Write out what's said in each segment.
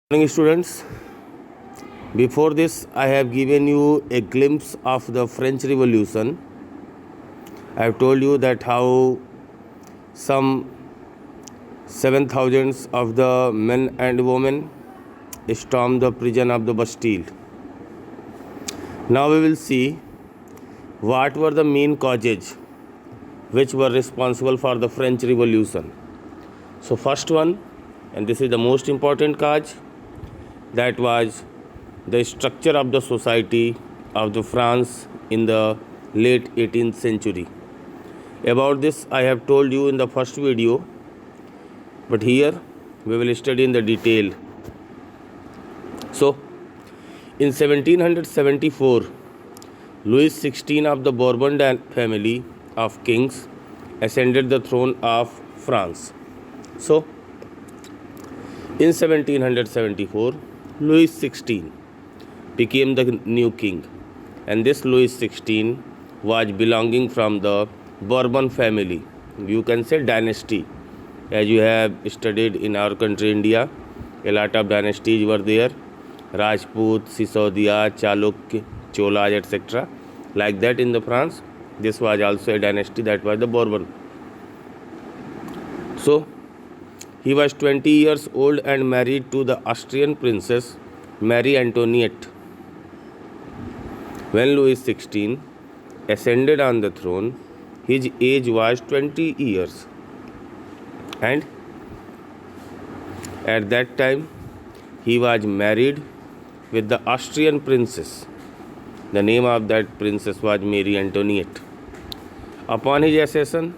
Morning students, before this I have given you a glimpse of the French Revolution. I have told you that how some 7,000 of the men and women stormed the prison of the Bastille. Now we will see what were the main causes which were responsible for the French Revolution. So first one, and this is the most important cause, that was the structure of the society of the France in the late 18th century. About this I have told you in the first video, but here we will study in the detail. So in 1774, Louis XVI of the Bourbon family of kings ascended the throne of France. So in 1774, Louis XVI became the new king, and this Louis XVI was belonging from the Bourbon family. You can say dynasty. As you have studied in our country India, a lot of dynasties were there: Rajput, Sisodiya, Chalukya, Cholas, etc. Like that in the France, this was also a dynasty, that was the Bourbon. So he was 20 years old and married to the Austrian princess Marie Antoinette. When Louis XVI ascended on the throne, his age was 20 years. And at that time, he was married with the Austrian princess. The name of that princess was Marie Antoinette. Upon his accession,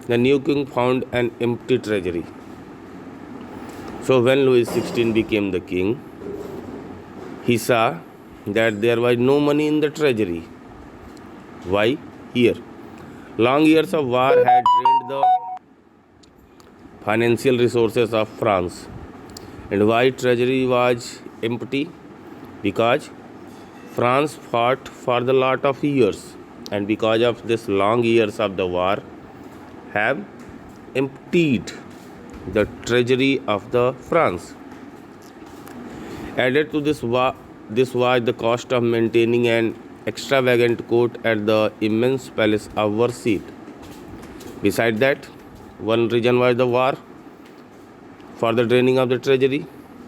the new king found an empty treasury. So when Louis XVI became the king, he saw that there was no money in the treasury. Why? Here, long years of war had drained the financial resources of France. And why treasury was empty? Because France fought for the lot of years, and because of this long years of the war have emptied the treasury of the France. Added to this was the cost of maintaining an extravagant court at the immense palace of Versailles. Besides that, one reason was the war for the draining of the treasury.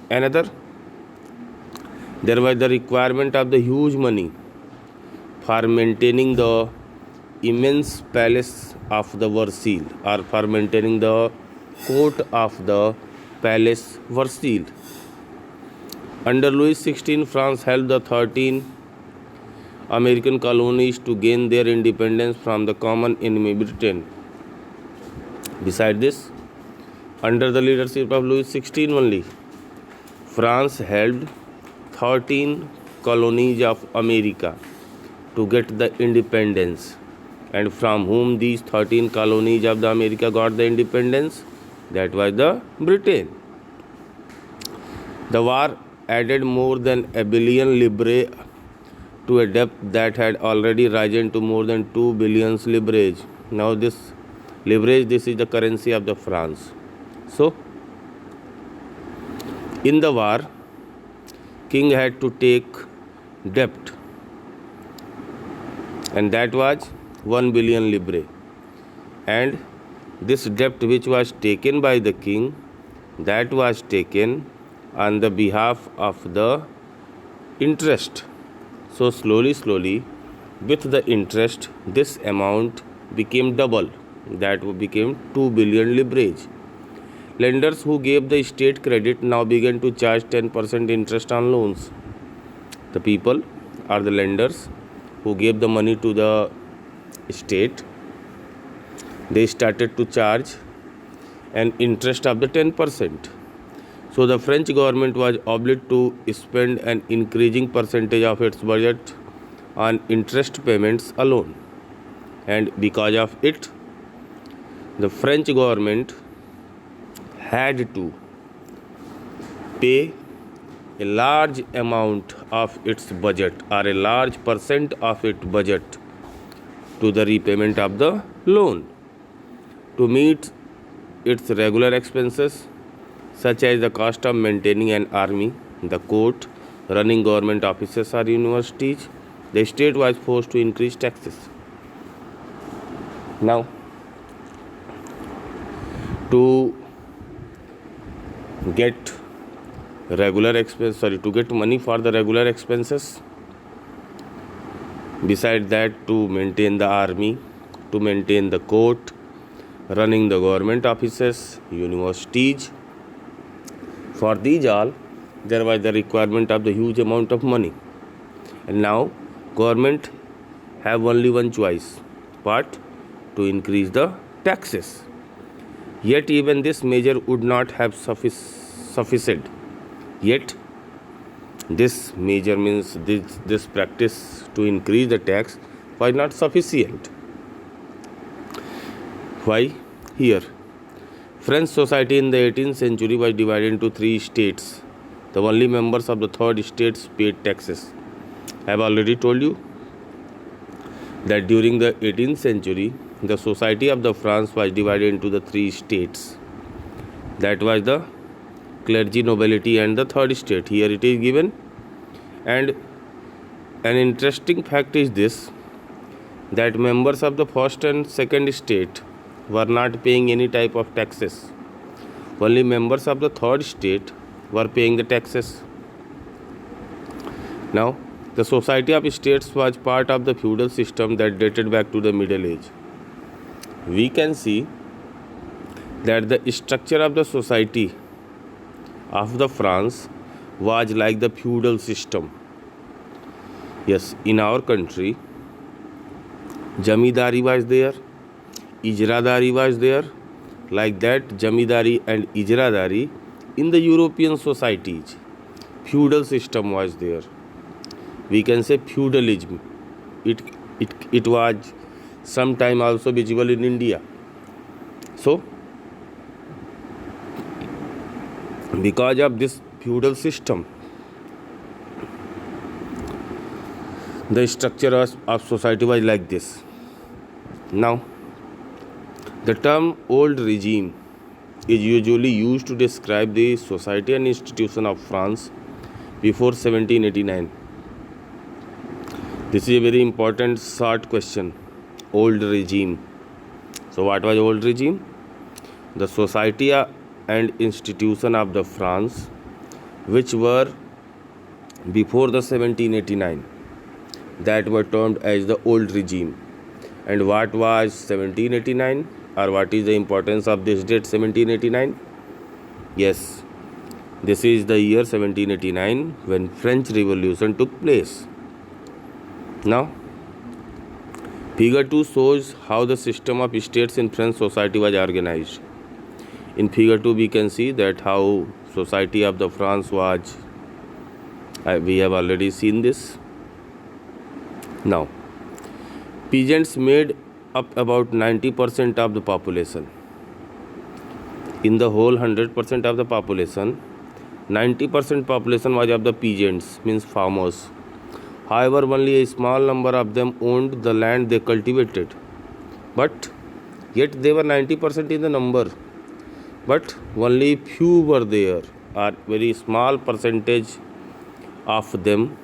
Another, there was the requirement of the huge money for maintaining the immense palace of the Versailles, or for maintaining the court of the palace Versailles. Under Louis XVI, France helped the 13 American colonies to gain their independence from the common enemy Britain. Besides this, under the leadership of Louis XVI only, France helped 13 colonies of America to get the independence. And from whom these 13 colonies of the America got the independence? That was the Britain. The war added more than a billion livres to a debt that had already risen to more than 2 billion livres. Now this leverage, this is the currency of the France. So in the war, king had to take debt, and that was 1 billion livres. And this debt which was taken by the king, that was taken on the behalf of the interest. So slowly, with the interest, this amount became double. That became 2 billion livres. Lenders who gave the state credit now began to charge 10% interest on loans. The people are the lenders who gave the money to the state. They started to charge an interest of the 10%. So the French government was obliged to spend an increasing percentage of its budget on interest payments alone. And because of it, the French government had to pay a large amount of its budget, or a large percent of its budget, to the repayment of the loan. To meet its regular expenses, such as the cost of maintaining an army, the court, running government offices or universities, the state was forced to increase taxes. Now, to get to get money for the regular expenses, beside that, to maintain the army, to maintain the court, running the government offices, universities, for these all there was the requirement of the huge amount of money. And now government have only one choice, what? To increase the taxes. Yet even this measure would not have sufficient. Yet this measure means this practice to increase the tax was not sufficient. Why? Here, French society in the 18th century was divided into three states. The only members of the third states paid taxes. I have already told you that during the 18th century, the society of the France was divided into the three states. That was the clergy, nobility, and the third state. Here it is given. And an interesting fact is this, that members of the first and second state were not paying any type of taxes. Only members of the third state were paying the taxes. Now, the society of states was part of the feudal system that dated back to the Middle Age. We can see that the structure of the society of the France was like the feudal system. Yes, in our country, Jamidari was there, Ijradari was there. Like that, Jamidari and Ijradari in the European societies, feudal system was there. We can say feudalism. It was sometime also visible in India. So, because of this feudal system, the structure of society was like this. Now, the term old regime is usually used to describe the society and institution of France before 1789. This is a very important short question. Old regime. So what was old regime? The society and institution of the France which were before the 1789, that were termed as the old regime. And what was 1789, or what is the importance of this date 1789? Yes, this is the year 1789 when French Revolution took place. Now, figure 2 shows how the system of states in French society was organized. In figure 2 we can see that how society of the France was. We have already seen this. Now, peasants made up about 90% of the population. In the whole 100% of the population, 90% population was of the peasants, means farmers. However, only a small number of them owned the land they cultivated. But yet they were 90% in the number. But only few were there, or very small percentage of them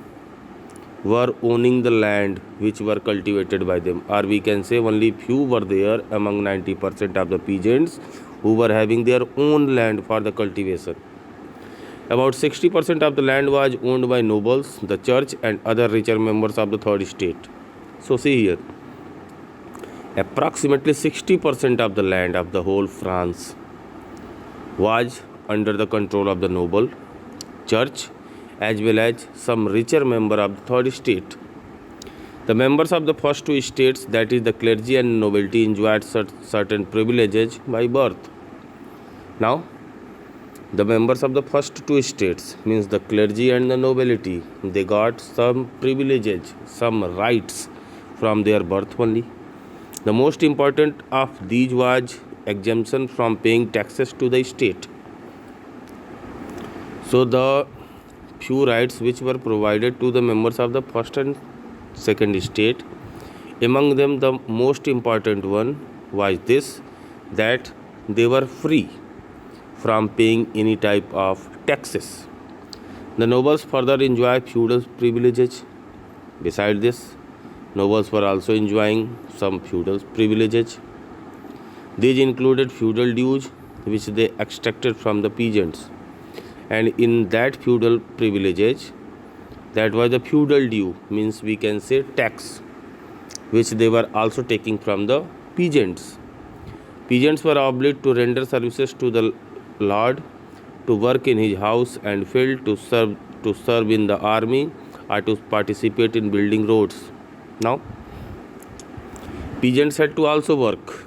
were owning the land which were cultivated by them, or we can say only few were there among 90% of the peasants who were having their own land for the cultivation. About 60% of the land was owned by nobles, the church, and other richer members of the third state. So see here, approximately 60% of the land of the whole France was under the control of the noble, church, as well as some richer member of the third state. The members of the first two states, that is the clergy and nobility, enjoyed certain privileges by birth. Now, the members of the first two states, means the clergy and the nobility, they got some privileges, some rights from their birth only. The most important of these was exemption from paying taxes to the state. So the few rights which were provided to the members of the first and second state, among them the most important one was this, that they were free from paying any type of taxes. The nobles further enjoy feudal privileges. Beside this, nobles were also enjoying some feudal privileges. These included feudal dues, which they extracted from the peasants. And in that feudal privileges, that was the feudal due, means we can say tax, which they were also taking from the peasants. Peasants were obliged to render services to the lord, to work in his house and field, to serve in the army, or to participate in building roads. Now, peasants had to also work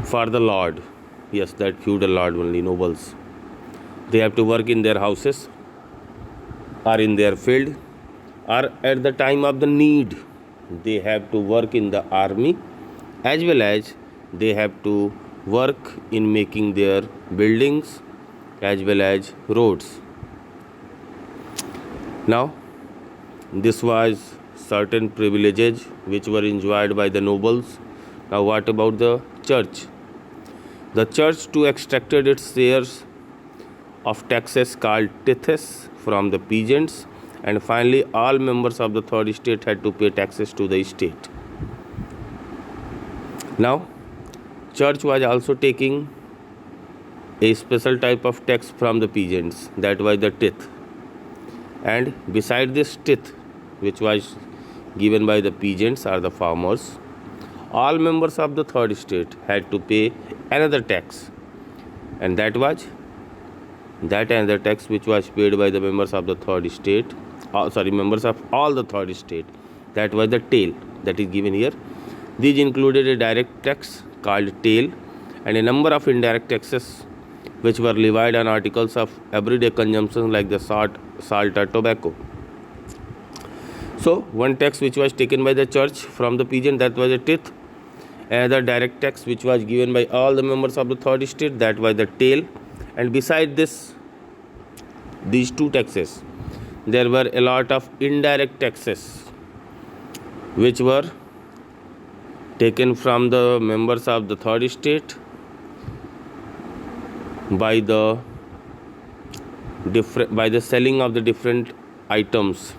for the lord. Yes, that feudal lord only, nobles. They have to work in their houses or in their field, or at the time of the need, they have to work in the army, as well as they have to work in making their buildings as well as roads. Now, this was certain privileges which were enjoyed by the nobles. Now, what about the church? The church too extracted its shares of taxes called tithes from the peasants, and finally all members of the third estate had to pay taxes to the state. Now, church was also taking a special type of tax from the peasants, that was the tithe. And beside this tithe, which was given by the peasants or the farmers, all members of the third estate had to pay another tax, and that was that another tax which was paid by the members of the third estate, members of all the third estate, that was the taille that is given here. These included a direct tax called taille and a number of indirect taxes which were levied on articles of everyday consumption like the salt or tobacco. So, one tax which was taken by the church from the peasant, that was a tithe. Another direct tax which was given by all the members of the third estate, that was the taille. And beside this, these two taxes, there were a lot of indirect taxes which were taken from the members of the third estate by the selling of the different items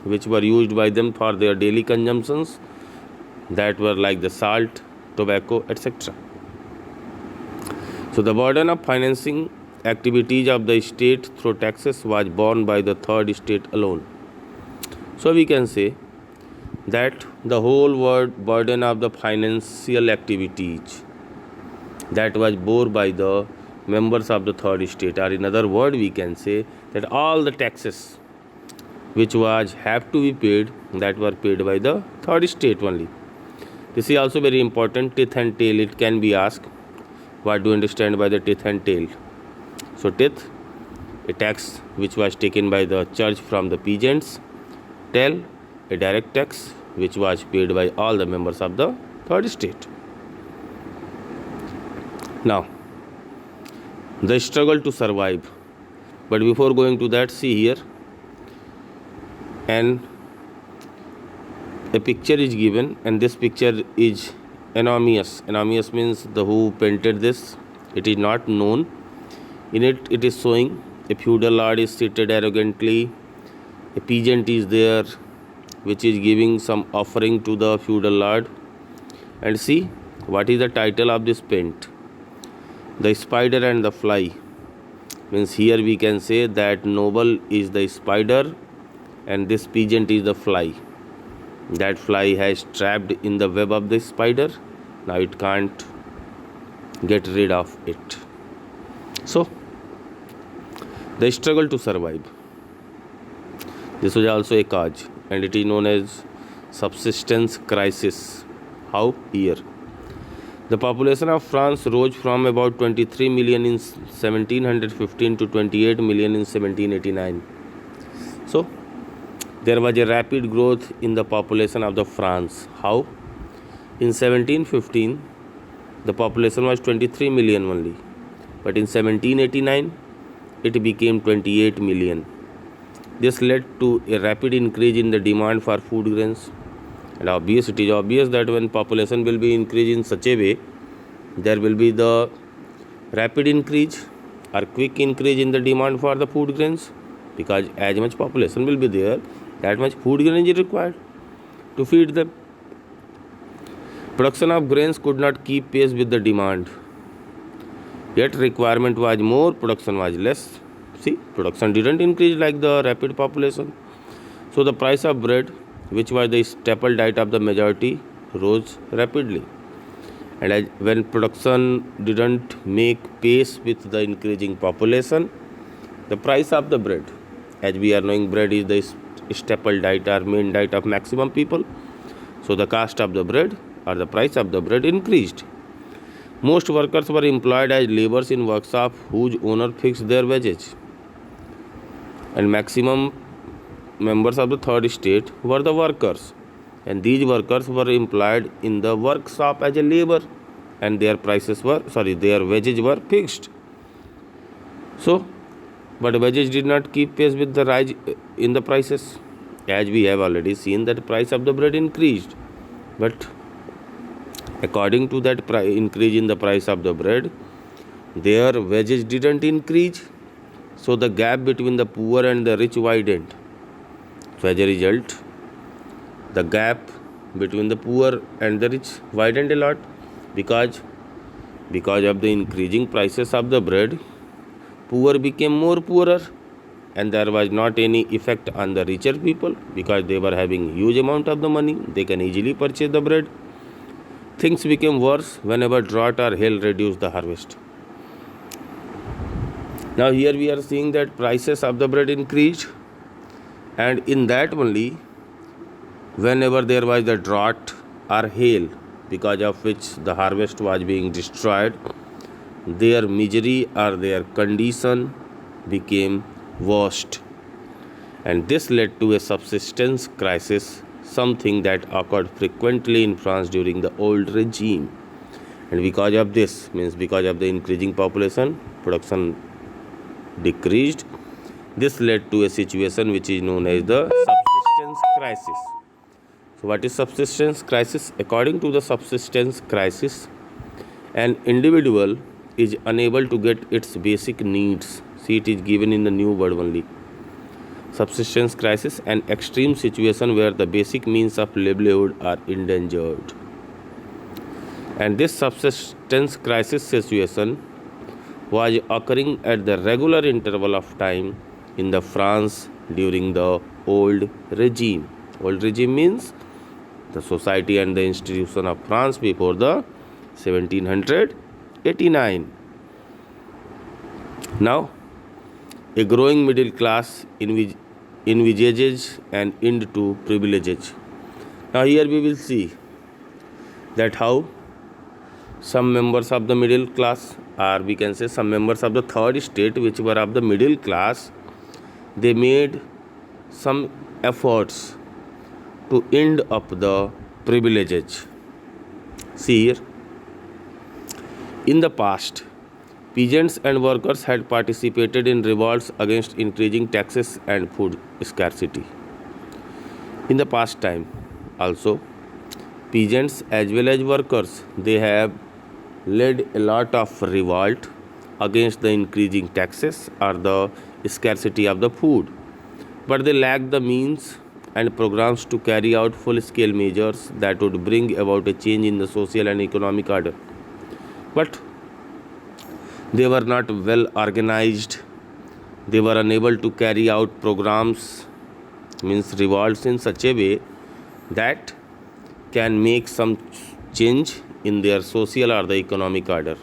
which were used by them for their daily consumptions, that were like the salt, tobacco, etc. So the burden of financing activities of the state through taxes was borne by the third estate alone. So we can say that the whole burden of the financial activities that was borne by the members of the third estate, or in other words we can say that all the taxes which have to be paid, that were paid by the third estate only. This is also very important, tithe and taille. It can be asked, what do you understand by the tithe and taille? So tithe, a tax which was taken by the church from the peasants. Taille, a direct tax which was paid by all the members of the third estate. Now, the struggle to survive. But before going to that, see here, and a picture is given, and this picture is anonymous. Anonymous means the who painted this, it is not known. In it, it is showing a feudal lord is seated arrogantly, a peasant is there which is giving some offering to the feudal lord. And see, what is the title of this paint? The spider and the fly. Means here we can say that noble is the spider and this peasant is the fly. That fly has trapped in the web of the spider. Now it can't get rid of it. So, the struggle to survive. This was also a cause, and it is known as subsistence crisis. How? Here. The population of France rose from about 23 million in 1715 to 28 million in 1789. So, there was a rapid growth in the population of the France. How? In 1715, the population was 23 million only. But in 1789, it became 28 million. This led to a rapid increase in the demand for food grains. And it is obvious that when population will be increased in such a way, there will be the rapid increase or quick increase in the demand for the food grains, because as much population will be there, that much food grain is required to feed them. Production of grains could not keep pace with the demand, yet requirement was more, production was less. See, production didn't increase like the rapid population. So the price of bread, which was the staple diet of the majority, rose rapidly. And when production didn't make pace with the increasing population, the price of the bread, as we are knowing, bread is the staple diet or main diet of maximum people. So the cost of the bread or the price of the bread increased. Most workers were employed as laborers in workshop whose owner fixed their wages. And maximum members of the third estate were the workers. And these workers were employed in the workshop as a labor, and their wages were fixed. So, but wages did not keep pace with the rise in the prices. As we have already seen, that price of the bread increased, but according to that increase in the price of the bread, their wages didn't increase. So the gap between the poor and the rich widened. So as a result, the gap between the poor and the rich widened a lot, because of the increasing prices of the bread, poor became more poorer, and there was not any effect on the richer people, because they were having huge amount of the money, they can easily purchase the bread. Things became worse whenever drought or hail reduced the harvest. Now here we are seeing that prices of the bread increased, and in that only, whenever there was the drought or hail, because of which the harvest was being destroyed, their misery or their condition became worst. And this led to a subsistence crisis, something that occurred frequently in France during the old regime. And because of this, because of the increasing population, production decreased. This led to a situation which is known as the subsistence crisis. So what is subsistence crisis? According to the subsistence crisis, an individual is unable to get its basic needs. See, it is given in the new word only. Subsistence crisis, an extreme situation where the basic means of livelihood are endangered. And this subsistence crisis situation was occurring at the regular interval of time in the France during the old regime. Old regime means the society and the institution of France before the 1789. Now, a growing middle class envisages an end to privileges. Now here we will see that how some members of the middle class, or we can say some members of the third estate which were of the middle class, they made some efforts to end up the privileges. See here, in the past, peasants and workers had participated in revolts against increasing taxes and food scarcity. In the past time also, peasants as well as workers, they have led a lot of revolt against the increasing taxes or the scarcity of the food, but they lacked the means and programs to carry out full-scale measures that would bring about a change in the social and economic order. But they were not well organized. They were unable to carry out programs, revolts in such a way that can make some change in their social or the economic order.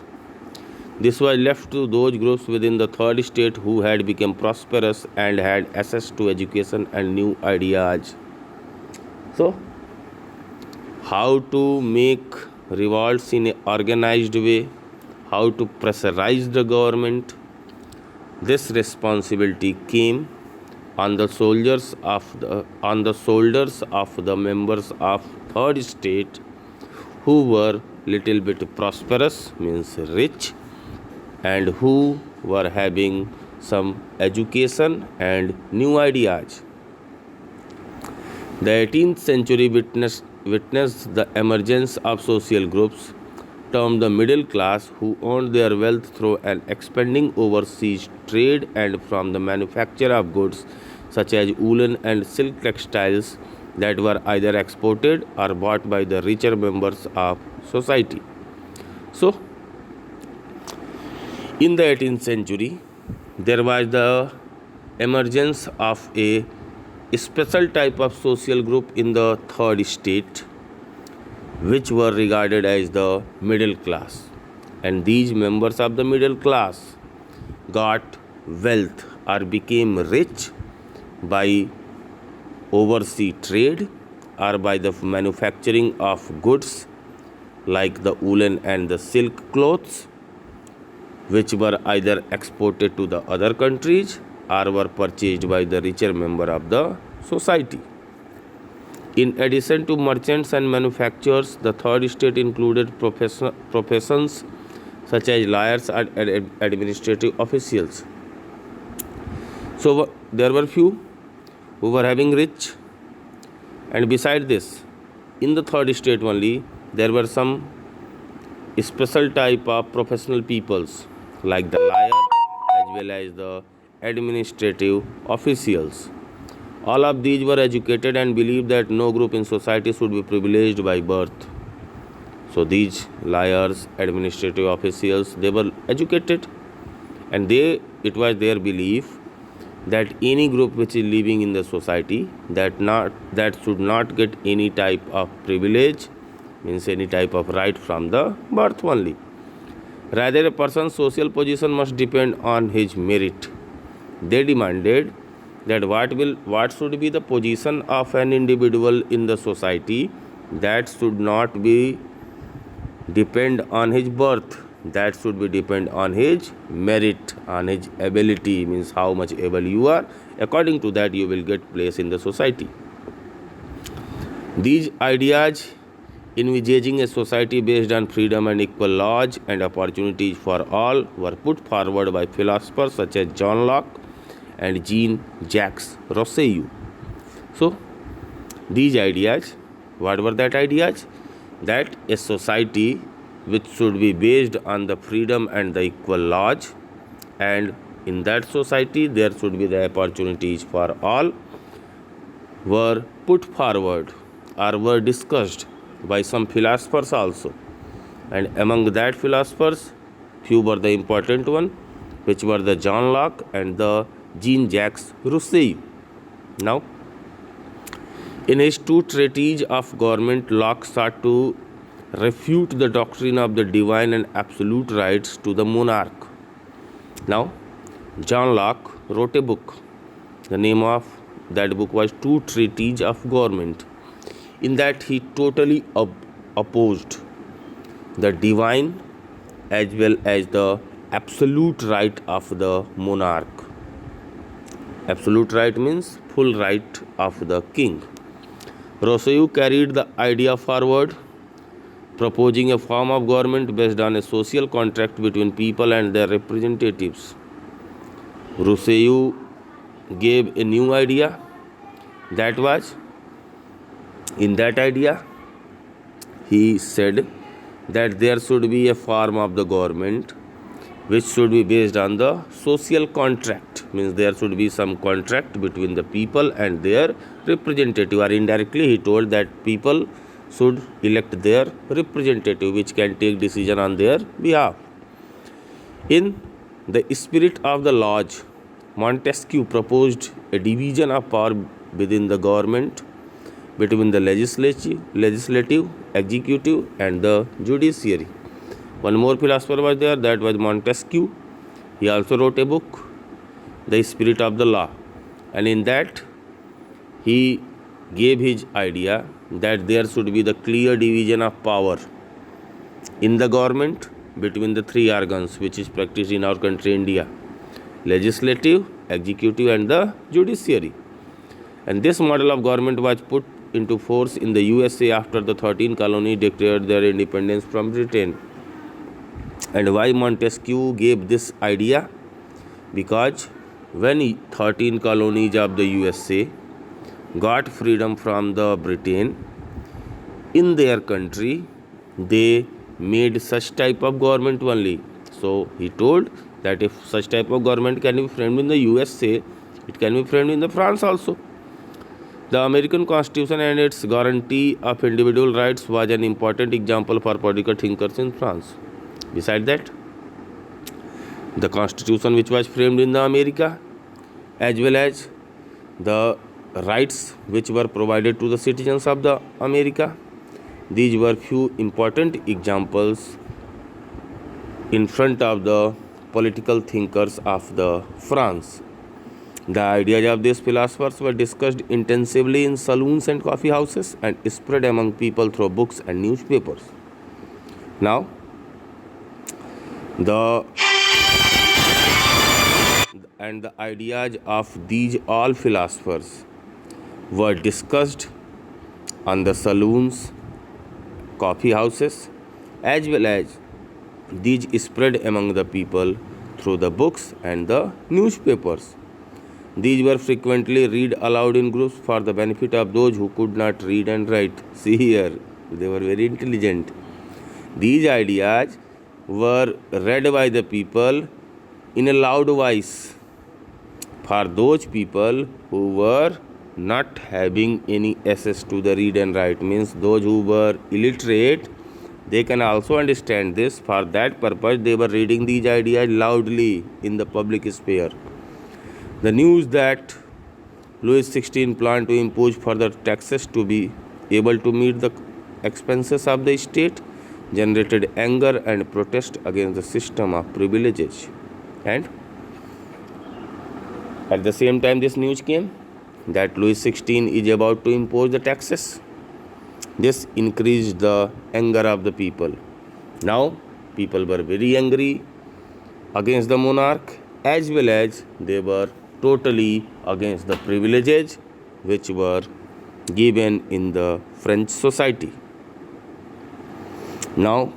This was left to those groups within the third estate who had become prosperous and had access to education and new ideas. So, how to make revolts in an organized way, how to pressurize the government, this responsibility came on the shoulders of the members of third estate who were little bit prosperous, rich, and who were having some education and new ideas. The 18th century witnessed the emergence of social groups termed the middle class, who earned their wealth through an expanding overseas trade and from the manufacture of goods such as woolen and silk textiles that were either exported or bought by the richer members of society. So, in the 18th century, there was the emergence of a special type of social group in the third state, which were regarded as the middle class. And these members of the middle class got wealth or became rich by overseas trade or by the manufacturing of goods like the woolen and the silk clothes, which were either exported to the other countries or were purchased by the richer member of the society. In addition to merchants and manufacturers, the third state included professions such as lawyers and administrative officials. So there were few who were having rich, and beside this, in the third state only, there were some special type of professional peoples like the lawyer as well as the administrative officials. All of these were educated and believed that no group in society should be privileged by birth. So these lawyers, administrative officials, they were educated, and it was their belief that any group which is living in the society that should not get any type of privilege, means any type of right from the birth only. Rather, a person's social position must depend on his merit. They demanded that what should be the position of an individual in the society, that should not be depend on his birth, that should be depend on his merit, on his ability, means how much able you are. According to that, you will get place in the society. These ideas, envisaging a society based on freedom and equal laws and opportunities for all, were put forward by philosophers such as John Locke and Jean-Jacques Rousseau. So, these ideas, what were that ideas? That a society which should be based on the freedom and the equal laws, and in that society there should be the opportunities for all, were put forward or were discussed by some philosophers also. And among that philosophers, few were the important one, which were the John Locke and the Jean-Jacques Rousseau. Now, in his two treatises of government, Locke sought to refute the doctrine of the divine and absolute rights to the monarch. Now, John Locke wrote a book. The name of that book was Two Treatises of Government. In that, he totally opposed the divine as well as the absolute right of the monarch. Absolute right means full right of the king. Rousseau carried the idea forward, proposing a form of government based on a social contract between people and their representatives. Rousseau gave a new idea, that was, in that idea, he said that there should be a form of the government which should be based on the social contract, means there should be some contract between the people and their representative, or indirectly he told that people should elect their representative which can take decision on their behalf. In the spirit of the laws, Montesquieu proposed a division of power within the government between the legislative, executive and the judiciary. One more philosopher was there, that was Montesquieu. He also wrote a book, The Spirit of the Law, and in that he gave his idea that there should be the clear division of power in the government between the three organs which is practiced in our country India: legislative, executive and the judiciary. And this model of government was put into force in the USA after the 13 colonies declared their independence from Britain. And why Montesquieu gave this idea? Because when 13 colonies of the USA got freedom from the Britain, in their country they made such type of government only. So he told that if such type of government can be framed in the USA, it can be framed in the France also. The American Constitution and its guarantee of individual rights was an important example for political thinkers in France. Besides that, the Constitution which was framed in the America, as well as the rights which were provided to the citizens of the America, these were few important examples in front of the political thinkers of the France. The ideas of these philosophers were discussed intensively in saloons and coffee houses and spread among people through books and newspapers. Now, the ideas of these all philosophers were discussed on the saloons, coffee houses, as well as these spread among the people through the books and the newspapers. These were frequently read aloud in groups for the benefit of those who could not read and write. See here, they were very intelligent. These ideas were read by the people in a loud voice for those people who were not having any access to the read and write. Means those who were illiterate, they can also understand this. For that purpose, they were reading these ideas loudly in the public sphere. The news that Louis XVI planned to impose further taxes to be able to meet the expenses of the state generated anger and protest against the system of privileges. And at the same time, this news came that Louis XVI is about to impose the taxes. This increased the anger of the people. Now, people were very angry against the monarch, as well as they were totally against the privileges which were given in the French society. Now,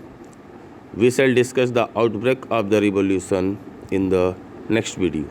we shall discuss the outbreak of the revolution in the next video.